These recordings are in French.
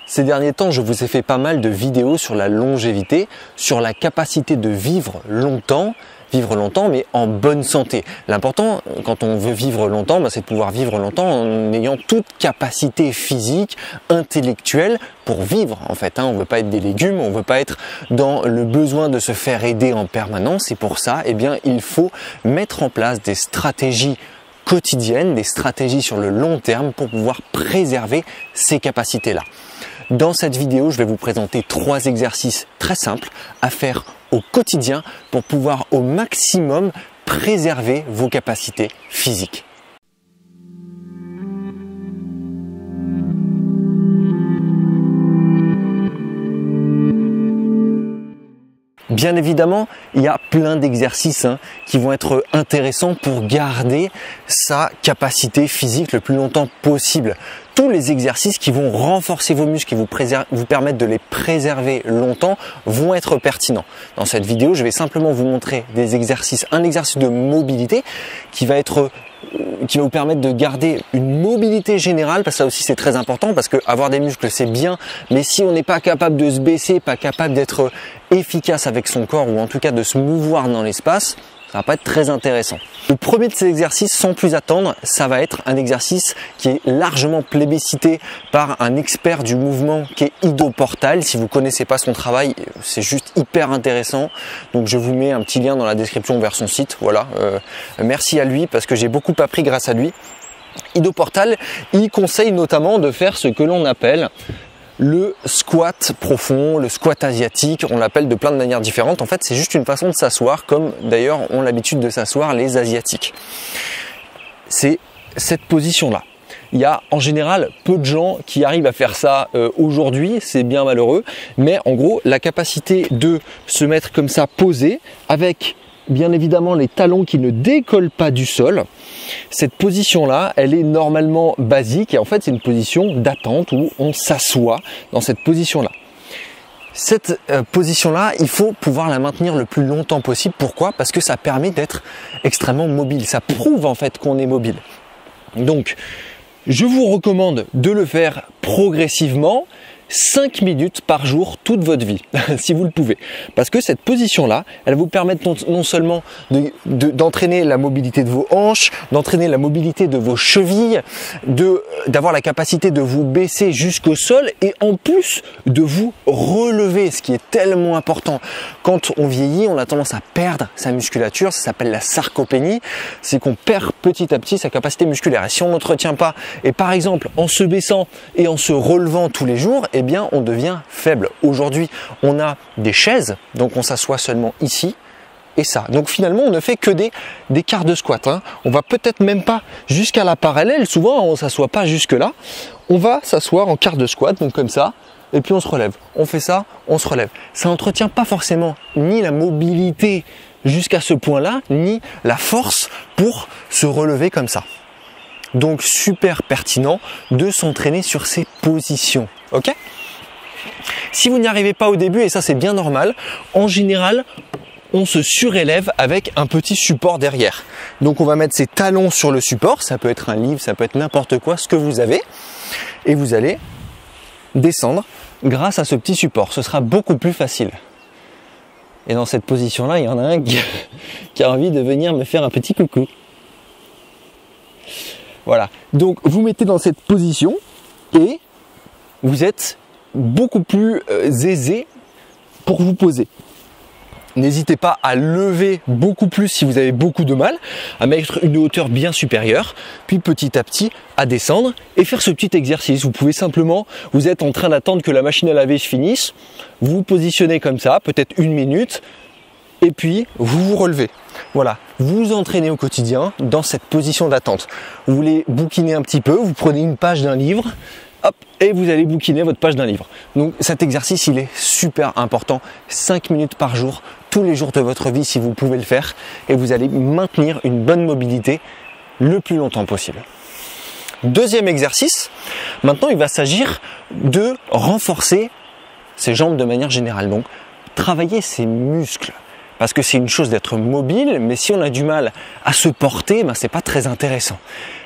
Ces derniers temps, je vous ai fait pas mal de vidéos sur la longévité, sur la capacité de vivre longtemps mais en bonne santé. L'important quand on veut vivre longtemps, c'est de pouvoir vivre longtemps en ayant toute capacité physique, intellectuelle pour vivre en fait. On ne veut pas être des légumes, on ne veut pas être dans le besoin de se faire aider en permanence et pour ça, il faut mettre en place des stratégies quotidiennes, des stratégies sur le long terme pour pouvoir préserver ces capacités-là. Dans cette vidéo, je vais vous présenter 3 exercices très simples à faire au quotidien pour pouvoir au maximum préserver vos capacités physiques. Bien évidemment, il y a plein d'exercices qui vont être intéressants pour garder sa capacité physique le plus longtemps possible. Tous les exercices qui vont renforcer vos muscles, qui vous permettre de les préserver longtemps, vont être pertinents. Dans cette vidéo, je vais simplement vous montrer des exercices, un exercice de mobilité qui va vous permettre de garder une mobilité générale, parce que ça aussi c'est très important, parce que avoir des muscles c'est bien, mais si on n'est pas capable de se baisser, pas capable d'être efficace avec son corps, ou en tout cas de se mouvoir dans l'espace, ça va pas être très intéressant. Le premier de ces exercices, sans plus attendre, ça va être un exercice qui est largement plébiscité par un expert du mouvement qui est Ido Portal. Si vous connaissez pas son travail, c'est juste hyper intéressant. Donc je vous mets un petit lien dans la description vers son site. Voilà, merci à lui parce que j'ai beaucoup appris grâce à lui. Ido Portal, il conseille notamment de faire ce que l'on appelle le squat profond, le squat asiatique, on l'appelle de plein de manières différentes. En fait, c'est juste une façon de s'asseoir, comme d'ailleurs ont l'habitude de s'asseoir les asiatiques. C'est cette position-là. Il y a en général peu de gens qui arrivent à faire ça aujourd'hui, c'est bien malheureux, mais en gros, la capacité de se mettre comme ça posé avec bien évidemment les talons qui ne décollent pas du sol. Cette position-là, elle est normalement basique et en fait c'est une position d'attente où on s'assoit dans cette position-là. Cette position-là, il faut pouvoir la maintenir le plus longtemps possible. Pourquoi ? Parce que ça permet d'être extrêmement mobile. Ça prouve en fait qu'on est mobile. Donc, je vous recommande de le faire progressivement. 5 minutes par jour toute votre vie, si vous le pouvez. Parce que cette position-là, elle va vous permettre non seulement d'entraîner la mobilité de vos hanches, d'entraîner la mobilité de vos chevilles, d'avoir la capacité de vous baisser jusqu'au sol et en plus de vous relever, ce qui est tellement important. Quand on vieillit, on a tendance à perdre sa musculature, ça s'appelle la sarcopénie, c'est qu'on perd petit à petit sa capacité musculaire. Et si on n'entretient pas, et par exemple en se baissant et en se relevant tous les jours, on devient faible. Aujourd'hui, on a des chaises, donc on s'assoit seulement ici et ça. Donc finalement, on ne fait que des quarts de squat. On va peut-être même pas jusqu'à la parallèle. Souvent, on ne s'assoit pas jusque là. On va s'asseoir en quart de squat, donc comme ça, et puis on se relève. On fait ça, on se relève. Ça n'entretient pas forcément ni la mobilité jusqu'à ce point-là, ni la force pour se relever comme ça. Donc super pertinent de s'entraîner sur ces positions. Ok ? Si vous n'y arrivez pas au début, et ça c'est bien normal, en général, on se surélève avec un petit support derrière. Donc on va mettre ses talons sur le support, ça peut être un livre, ça peut être n'importe quoi, ce que vous avez, et vous allez descendre grâce à ce petit support. Ce sera beaucoup plus facile. Et dans cette position-là, il y en a un qui a envie de venir me faire un petit coucou. Voilà, donc vous mettez dans cette position et vous êtes beaucoup plus aisé pour vous poser. N'hésitez pas à lever beaucoup plus si vous avez beaucoup de mal, à mettre une hauteur bien supérieure, puis petit à petit à descendre et faire ce petit exercice. Vous pouvez simplement, vous êtes en train d'attendre que la machine à laver finisse, vous vous positionnez comme ça, peut-être 1 minute, et puis vous vous relevez. Voilà, vous vous entraînez au quotidien dans cette position d'attente. Vous voulez bouquiner un petit peu, vous prenez une page d'un livre, hop, et vous allez bouquiner votre page d'un livre. Donc cet exercice, il est super important. 5 minutes par jour, tous les jours de votre vie si vous pouvez le faire, et vous allez maintenir une bonne mobilité le plus longtemps possible. Deuxième exercice, maintenant il va s'agir de renforcer ses jambes de manière générale. Donc travailler ses muscles. parce que c'est une chose d'être mobile, mais si on a du mal à se porter, ben c'est pas très intéressant.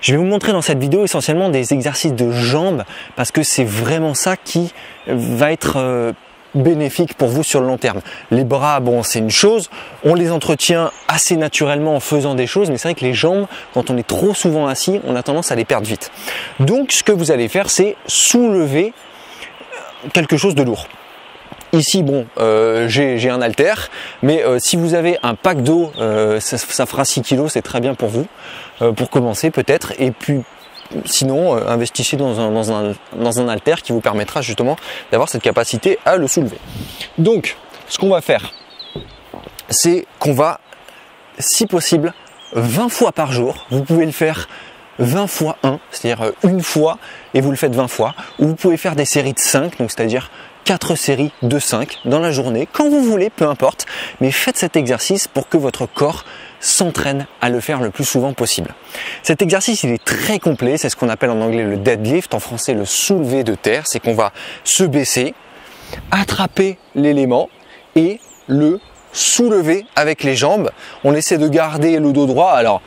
Je vais vous montrer dans cette vidéo essentiellement des exercices de jambes, parce que c'est vraiment ça qui va être bénéfique pour vous sur le long terme. Les bras, bon, c'est une chose, on les entretient assez naturellement en faisant des choses, mais c'est vrai que les jambes, quand on est trop souvent assis, on a tendance à les perdre vite. Donc ce que vous allez faire, c'est soulever quelque chose de lourd. Ici, bon, j'ai un haltère, mais si vous avez un pack d'eau, ça fera 6 kg, c'est très bien pour vous, pour commencer peut-être, et puis sinon, investissez dans un haltère qui vous permettra justement d'avoir cette capacité à le soulever. Donc, ce qu'on va faire, c'est qu'on va, si possible, 20 fois par jour, vous pouvez le faire 20 fois 1, c'est-à-dire une fois, et vous le faites 20 fois, ou vous pouvez faire des séries de 5, donc c'est-à-dire 4 séries de 5 dans la journée, quand vous voulez, peu importe, mais faites cet exercice pour que votre corps s'entraîne à le faire le plus souvent possible. Cet exercice, il est très complet, c'est ce qu'on appelle en anglais le deadlift, en français le soulevé de terre, c'est qu'on va se baisser, attraper l'élément et le soulever avec les jambes. On essaie de garder le dos droit, alors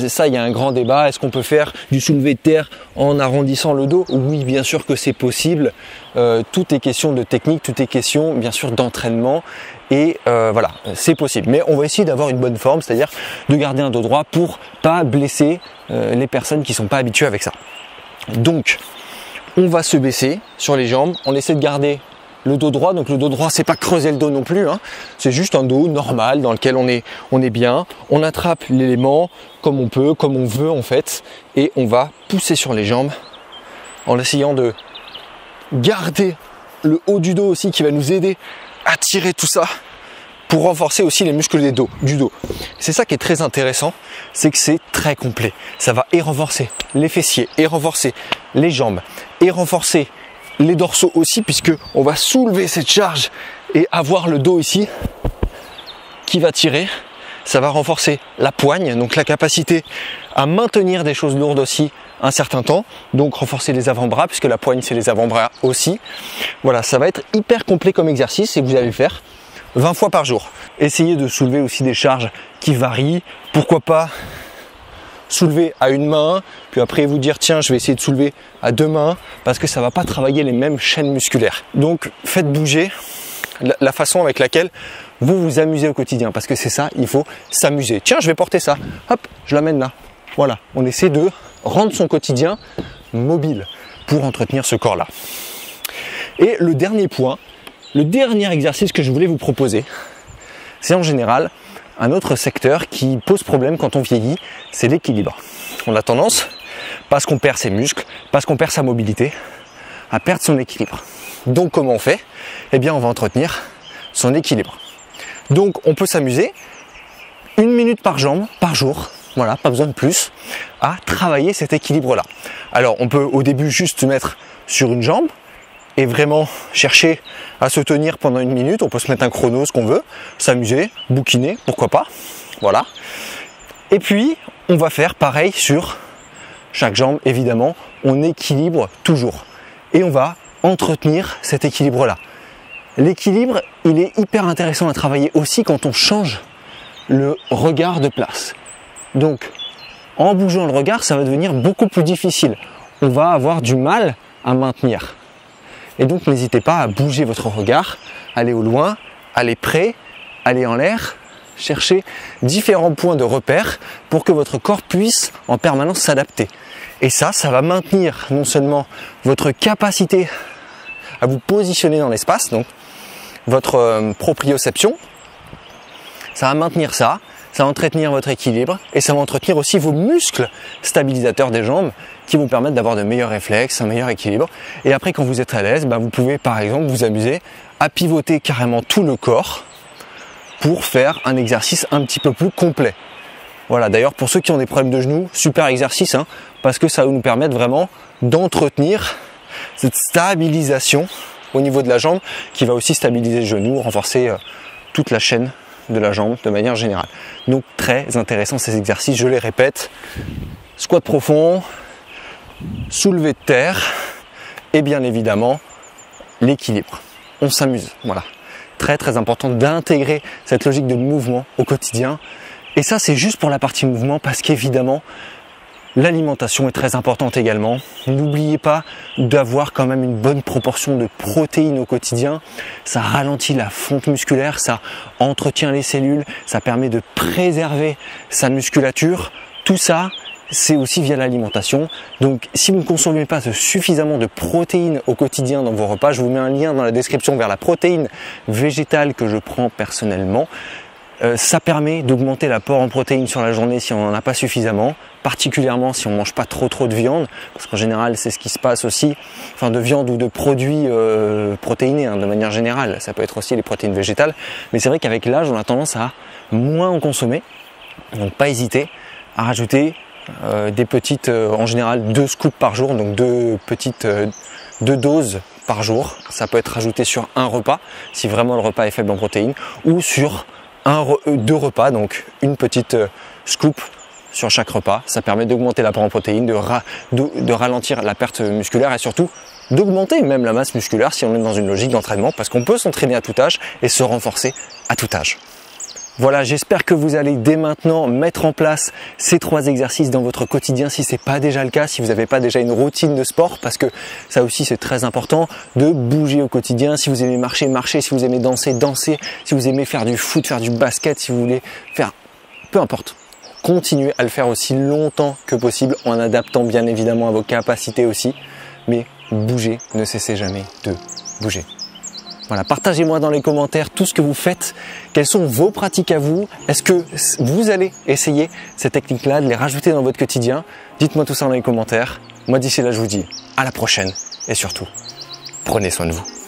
ça, il y a un grand débat. Est-ce qu'on peut faire du soulevé de terre en arrondissant le dos? Oui, bien sûr que c'est possible. Tout est question de technique, tout est question bien sûr d'entraînement. Et voilà, c'est possible. Mais on va essayer d'avoir une bonne forme, c'est-à-dire de garder un dos droit pour pas blesser les personnes qui sont pas habituées avec ça. Donc, on va se baisser sur les jambes. On essaie de garder le dos droit, donc le dos droit, c'est pas creuser le dos non plus, hein. C'est juste un dos normal dans lequel on est bien. On attrape l'élément comme on peut, comme on veut en fait, et on va pousser sur les jambes en essayant de garder le haut du dos aussi qui va nous aider à tirer tout ça pour renforcer aussi les muscles du dos. C'est ça qui est très intéressant, c'est que c'est très complet. Ça va et renforcer les fessiers, et renforcer les jambes, et renforcer les dorsaux aussi, puisque on va soulever cette charge et avoir le dos ici qui va tirer. Ça va renforcer la poigne, donc la capacité à maintenir des choses lourdes aussi un certain temps, donc renforcer les avant-bras, puisque la poigne c'est les avant-bras aussi. Voilà, ça va être hyper complet comme exercice et vous allez le faire 20 fois par jour. Essayez de soulever aussi des charges qui varient, pourquoi pas soulever à une main, puis après vous dire tiens je vais essayer de soulever à 2 mains, parce que ça va pas travailler les mêmes chaînes musculaires. Donc faites bouger la façon avec laquelle vous vous amusez au quotidien, parce que c'est ça, il faut s'amuser. Tiens je vais porter ça, hop, je l'amène là. Voilà, on essaie de rendre son quotidien mobile pour entretenir ce corps là. Et le dernier point, le dernier exercice que je voulais vous proposer, c'est en général un autre secteur qui pose problème quand on vieillit, c'est l'équilibre. On a tendance, parce qu'on perd ses muscles, parce qu'on perd sa mobilité, à perdre son équilibre. Donc comment on fait? Eh bien on va entretenir son équilibre. Donc on peut s'amuser 1 minute par jambe, par jour, voilà, pas besoin de plus, à travailler cet équilibre-là. Alors on peut au début juste se mettre sur une jambe, et vraiment chercher à se tenir pendant 1 minute. On peut se mettre un chrono, ce qu'on veut, s'amuser, bouquiner, pourquoi pas, voilà. Et puis on va faire pareil sur chaque jambe, évidemment, on équilibre toujours et on va entretenir cet équilibre là. L'équilibre, il est hyper intéressant à travailler aussi quand on change le regard de place. Donc en bougeant le regard, ça va devenir beaucoup plus difficile, on va avoir du mal à maintenir. Et donc n'hésitez pas à bouger votre regard, aller au loin, aller près, aller en l'air, chercher différents points de repère pour que votre corps puisse en permanence s'adapter. Et ça va maintenir non seulement votre capacité à vous positionner dans l'espace, donc votre proprioception, ça va maintenir ça va entretenir votre équilibre et ça va entretenir aussi vos muscles stabilisateurs des jambes qui vont permettre d'avoir de meilleurs réflexes, un meilleur équilibre. Et après, quand vous êtes à l'aise, vous pouvez par exemple vous amuser à pivoter carrément tout le corps pour faire un exercice un petit peu plus complet. Voilà, d'ailleurs pour ceux qui ont des problèmes de genoux, super exercice, parce que ça va nous permettre vraiment d'entretenir cette stabilisation au niveau de la jambe qui va aussi stabiliser le genou, renforcer toute la chaîne de la jambe de manière générale. Donc très intéressant ces exercices, je les répète, squat profond, soulevé de terre et bien évidemment l'équilibre. On s'amuse, voilà. très important d'intégrer cette logique de mouvement au quotidien. Et ça, c'est juste pour la partie mouvement parce qu'évidemment, l'alimentation est très importante également. N'oubliez pas d'avoir quand même une bonne proportion de protéines au quotidien. Ça ralentit la fonte musculaire, ça entretient les cellules, ça permet de préserver sa musculature. Tout ça, c'est aussi via l'alimentation. Donc si vous ne consommez pas suffisamment de protéines au quotidien dans vos repas, je vous mets un lien dans la description vers la protéine végétale que je prends personnellement. Ça permet d'augmenter l'apport en protéines sur la journée si on n'en a pas suffisamment, particulièrement si on ne mange pas trop de viande, parce qu'en général c'est ce qui se passe aussi, enfin de viande ou de produits protéinés de manière générale, ça peut être aussi les protéines végétales, mais c'est vrai qu'avec l'âge on a tendance à moins en consommer, donc pas hésiter à rajouter des petites, en général 2 scoops par jour, donc 2 doses par jour, ça peut être rajouté sur un repas, si vraiment le repas est faible en protéines, ou sur 2 repas, donc une petite scoop sur chaque repas. Ça permet d'augmenter l'apport en protéines, de ralentir la perte musculaire et surtout d'augmenter même la masse musculaire si on est dans une logique d'entraînement, parce qu'on peut s'entraîner à tout âge et se renforcer à tout âge. Voilà, j'espère que vous allez dès maintenant mettre en place ces 3 exercices dans votre quotidien si ce n'est pas déjà le cas, si vous n'avez pas déjà une routine de sport, parce que ça aussi c'est très important de bouger au quotidien. Si vous aimez marcher, marchez, si vous aimez danser, dansez, si vous aimez faire du foot, faire du basket, si vous voulez faire, peu importe. Continuez à le faire aussi longtemps que possible en adaptant bien évidemment à vos capacités aussi, mais bougez, ne cessez jamais de bouger. Voilà, partagez-moi dans les commentaires tout ce que vous faites, quelles sont vos pratiques à vous, est-ce que vous allez essayer ces techniques-là, de les rajouter dans votre quotidien? Dites-moi tout ça dans les commentaires. Moi d'ici là je vous dis à la prochaine et surtout, prenez soin de vous.